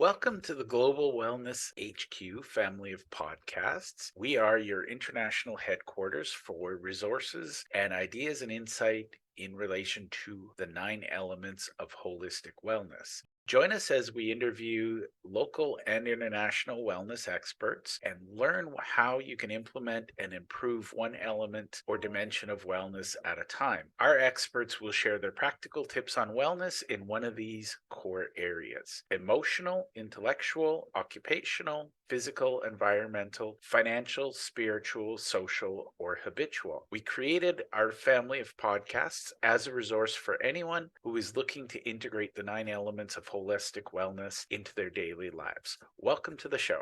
Welcome to the Global Wellness HQ family of podcasts. We are your international headquarters for resources and ideas and insight in relation to the 9 elements of holistic wellness. Join us as we interview local and international wellness experts and learn how you can implement and improve one element or dimension of wellness at a time. Our experts will share their practical tips on wellness in one of these core areas: emotional, intellectual, occupational, physical, environmental, financial, spiritual, social, or habitual. We created our family of podcasts as a resource for anyone who is looking to integrate the 9 elements of holistic wellness into their daily lives. Welcome to the show.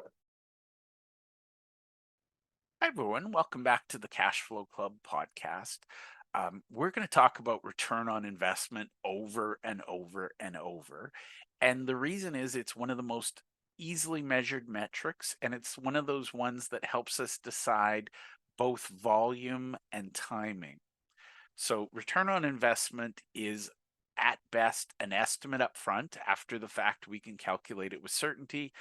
Hi, everyone. Welcome back to the Cash Flow Club podcast. We're going to talk about return on investment over and over and over. And the reason is it's one of the most easily measured metrics, and it's one of those ones that helps us decide both volume and timing. So, return on investment is at best an estimate up front. After the fact, we can calculate it with certainty,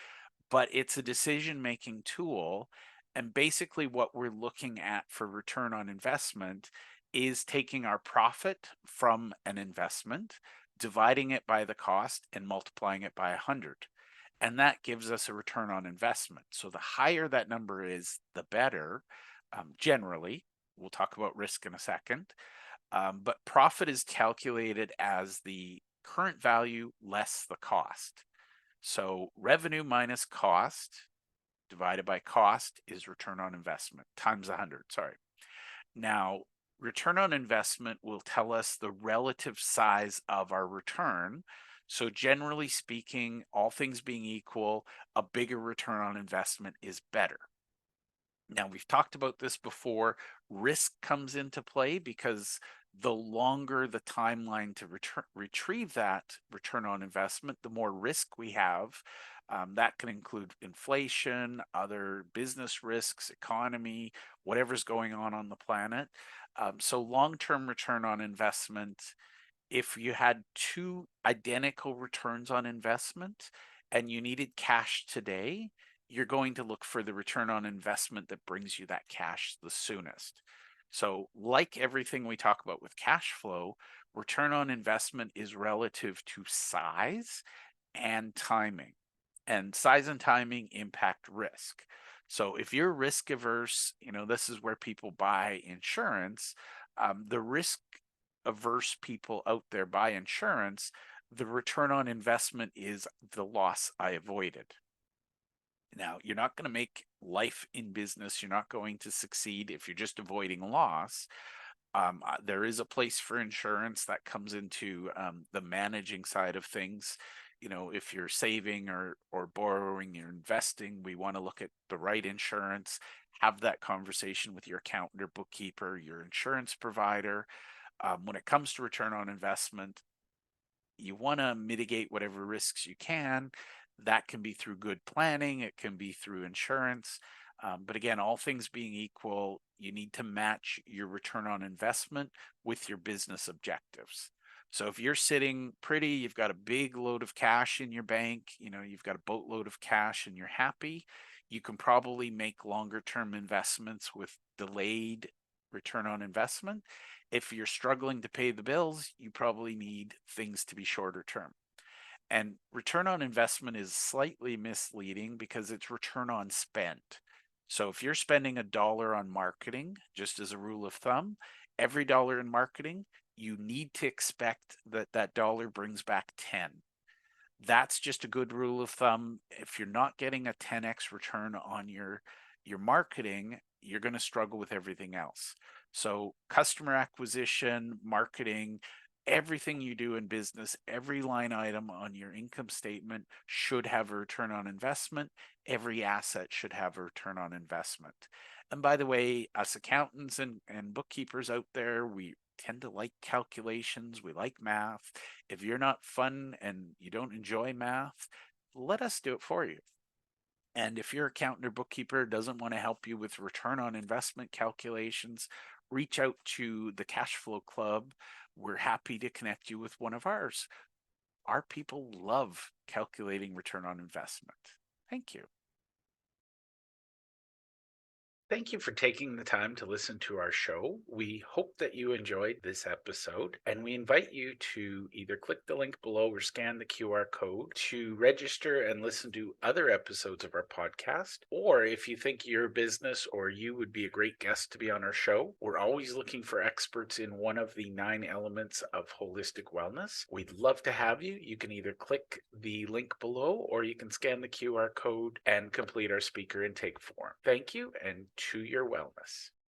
but it's a decision making tool. And basically, what we're looking at for return on investment is taking our profit from an investment, dividing it by the cost, and multiplying it by 100. And that gives us a return on investment. So the higher that number is, the better, generally. We'll talk about risk in a second. But profit is calculated as the current value less the cost. So revenue minus cost divided by cost is return on investment times 100. Sorry. Now, return on investment will tell us the relative size of our return. So generally speaking, all things being equal, a bigger return on investment is better. Now, we've talked about this before. Risk comes into play because the longer the timeline to retrieve that return on investment, the more risk we have. That can include inflation, other business risks, economy, whatever's going on the planet. So, long term return on investment, if you had two identical returns on investment and you needed cash today, you're going to look for the return on investment that brings you that cash the soonest. So, like everything we talk about with cash flow, return on investment is relative to size and timing. And size and timing impact risk. So, if you're risk averse, this is where people buy insurance. The risk averse people out there buy insurance. The return on investment is the loss I avoided. Now, you're not going to make life in business. You're not going to succeed if you're just avoiding loss. There is a place for insurance that comes into the managing side of things. If you're saving or borrowing, you're investing, we want to look at the right insurance, have that conversation with your accountant or bookkeeper, your insurance provider. When it comes to return on investment, you want to mitigate whatever risks you can. That can be through good planning, it can be through insurance. But again, all things being equal, you need to match your return on investment with your business objectives. So if you're sitting pretty, you've got a big load of cash in your bank, you've got a boatload of cash and you're happy, you can probably make longer term investments with delayed return on investment. If you're struggling to pay the bills, you probably need things to be shorter term. And return on investment is slightly misleading because it's return on spend. So if you're spending $1 on marketing, just as a rule of thumb, every dollar in marketing, you need to expect that that dollar brings back 10. That's just a good rule of thumb. If you're not getting a 10x return on your marketing, you're going to struggle with everything else. So customer acquisition, marketing, everything you do in business, every line item on your income statement should have a return on investment. Every asset should have a return on investment. And by the way, us accountants and bookkeepers out there, we tend to like calculations. We like math. If you're not fun and you don't enjoy math, let us do it for you. And if your accountant or bookkeeper doesn't want to help you with return on investment calculations, reach out to the Cash Flow Club. We're happy to connect you with one of ours. our people love calculating return on investment. Thank you. Thank you for taking the time to listen to our show. We hope that you enjoyed this episode, and we invite you to either click the link below or scan the QR code to register and listen to other episodes of our podcast. Or if you think your business or you would be a great guest to be on our show, we're always looking for experts in one of the 9 elements of holistic wellness. We'd love to have you. You can either click the link below or you can scan the QR code and complete our speaker intake form. Thank you, and to your wellness.